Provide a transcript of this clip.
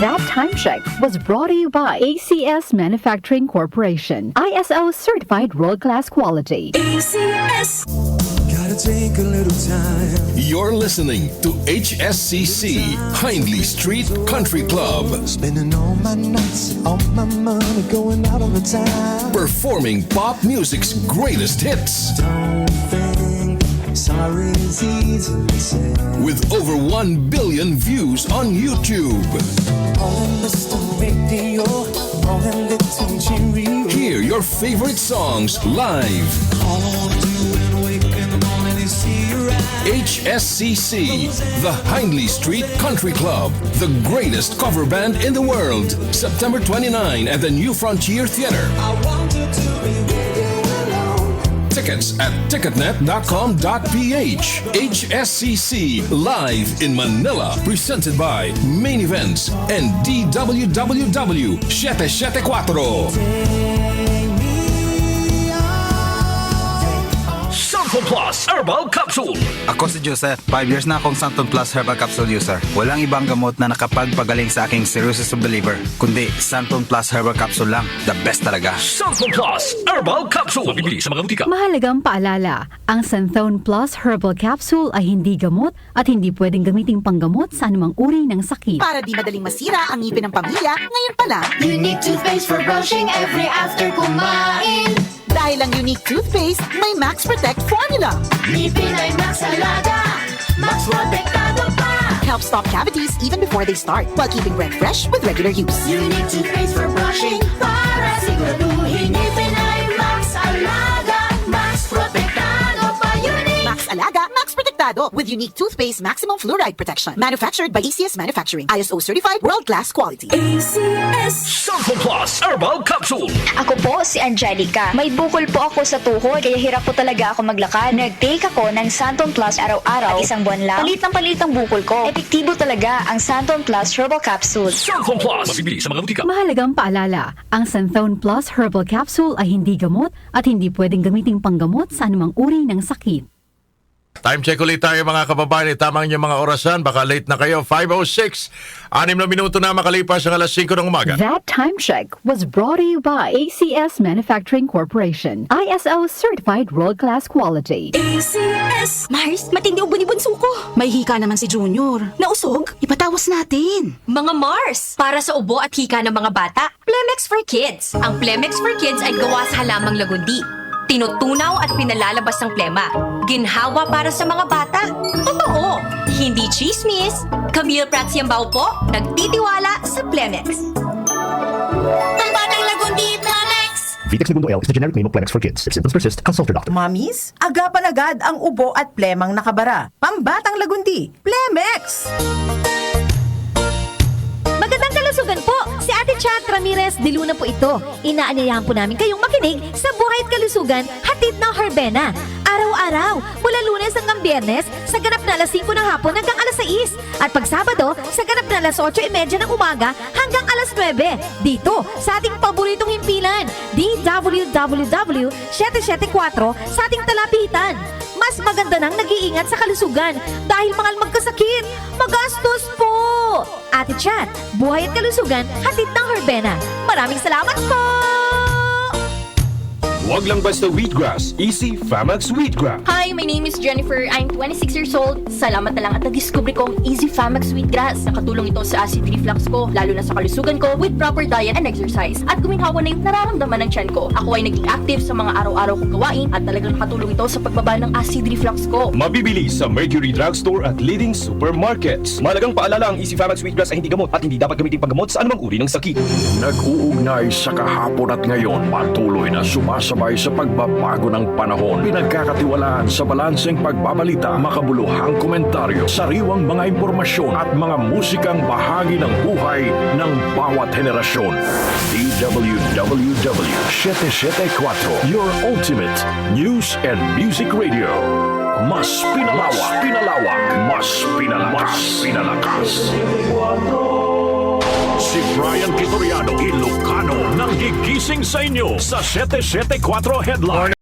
That time check was brought to you by ACS Manufacturing Corporation. ISO certified world-class quality. ACS. Gotta take a little time. You're listening to HSCC, Hindley Street Country Club. Spending all my nights, all my money going out on the time. Performing pop music's greatest hits. Don't think sorry is easily said. With over 1 billion views on YouTube. On Mr. Radio, on Little Cheerio. Hear your favorite songs live. All I wanna do when I wake up in the morning is see your eyes. HSCC, the Hindley Street Country Club, the greatest cover band in the world. September 29 at the New Frontier Theater. I wanted to be with you alone. Tickets at ticketnet.com.ph. HSCC live in Manila, presented by Main Events and DWWW 774. Santon Plus Herbal Capsule. Ako si Joseph, 5 years na akong Santon Plus Herbal Capsule user. Walang ibang gamot na nakapagpagaling sa aking cirrhosis of the liver, kundi Santon Plus Herbal Capsule lang. The best talaga. Santon Plus Herbal Capsule. Mabibili sa mga butika. Mahalagang paalala, ang Santhone Plus Herbal Capsule ay hindi gamot at hindi pwedeng gamiting panggamot sa anumang uri ng sakit. Para di madaling masira ang ngipin ng pamilya, ngayon pa lang, Unique toothpaste for brushing every after kumain. dahil ang unique toothpaste, may Max Protect formula. Ngipin ay Max Alaga, Max Protektado pa. Helps stop cavities even before they start, while keeping breath fresh with regular use. Unique toothpaste for brushing para siguraduhin ngipin ay Max Alaga, Max Protektado pa. Unique. Max Alaga, Max Protectado with unique toothpaste maximum fluoride protection. Manufactured by ACS Manufacturing. ISO certified world-class quality. ACS. Santon Plus Herbal Capsule. Ako po si Angelica. May bukol po ako sa tuhod kaya hirap po talaga ako maglakad. Nag-take ako ng Santon Plus araw-araw at isang buwan lang. Palit ng bukol ko. Epektibo talaga ang Santon Plus Herbal Capsule. Santon Plus. Mabibili sa mga butika. Mahalagang paalala, ang Santhone Plus Herbal Capsule ay hindi gamot at hindi pwedeng gamiting panggamot sa anumang uri ng sakit. Time check ulit tayo mga kababayan. Tamang yung mga orasan. Baka late na kayo. 5:06. 6 na minuto na makalipas ang alas 5 ng umaga. That time check was brought to you by ACS Manufacturing Corporation. ISO certified world-class quality. ACS. Mars, matindi ubo ni bunso ko. May hika naman si Junior. Nausog? Ipatawas natin. Mga Mars, para sa ubo at hika ng mga bata, Plemex for Kids. Ang Plemex for Kids ay gawa sa halamang lagundi. Tinutunaw at pinalalabas ng plema. Ginhawa para sa mga bata. Totoo! Hindi chismis. Camille Prats Yambao po, nagtitiwala sa Plemex. Ang batang lagundi, Plemex. Vitex Segundo L is the generic name of Plemex for kids. If symptoms persist, consult your doctor. Mamis, agapan agad ang ubo at plemang nakabara. Pambatang lagundi, Plemex! Magandang kalusugan po! Si Ate Chat Ramirez de Luna po ito. Inaanyayahan po namin kayong makinig sa Buhay at Kalusugan, hatid ng Herbena. Araw-araw, mula Lunes hanggang Biyernes, sa ganap na alas 5 ng hapon hanggang alas 6. At pag Sabado, sa ganap na alas 8:30 ng umaga hanggang alas 9. Dito, sa ating paboritong himpilan, DWWW 774 sa ating talapitan. Mas maganda nang nag-iingat sa kalusugan dahil mahal magkasakit. Magastos po! Ate Chat, Buhay at Kalusugan, hatid ng Herbena. Maraming salamat po! Huwag lang basta wheatgrass. Easy Famax Wheatgrass. Hi, my name is Jennifer. I'm 26 years old. Salamat na lang at na-discover ko ang Easy Famax Wheatgrass. Nakatulong ito sa acid reflux ko, lalo na sa kalusugan ko with proper diet and exercise. At guminhawa na yung nararamdaman ng tiyan ko. Ako ay naging active sa mga araw-araw kong gawain at talagang nakatulong ito sa pagbaba ng acid reflux ko. Mabibili sa Mercury Drugstore at leading supermarkets. Malagang paalala, ang Easy Famax Wheatgrass ay hindi gamot at hindi dapat gamitin panggamot sa anumang uri ng sakit. Nag-uugnay sa kahapon at ngayon, patuloy na sumasabay sa pagbabago ng panahon. Pinagkakatiwalaan sa balanseng pagbabalita, makabuluhang komentaryo, sariwang mga impormasyon at mga musikang bahagi ng buhay ng bawat henerasyon. DWWW 774, your ultimate news and music radio. Mas pinalawak, mas pinalakas. Si Brian Kitoriano, Ilocano, nang gigising sa inyo sa 774 Headlines.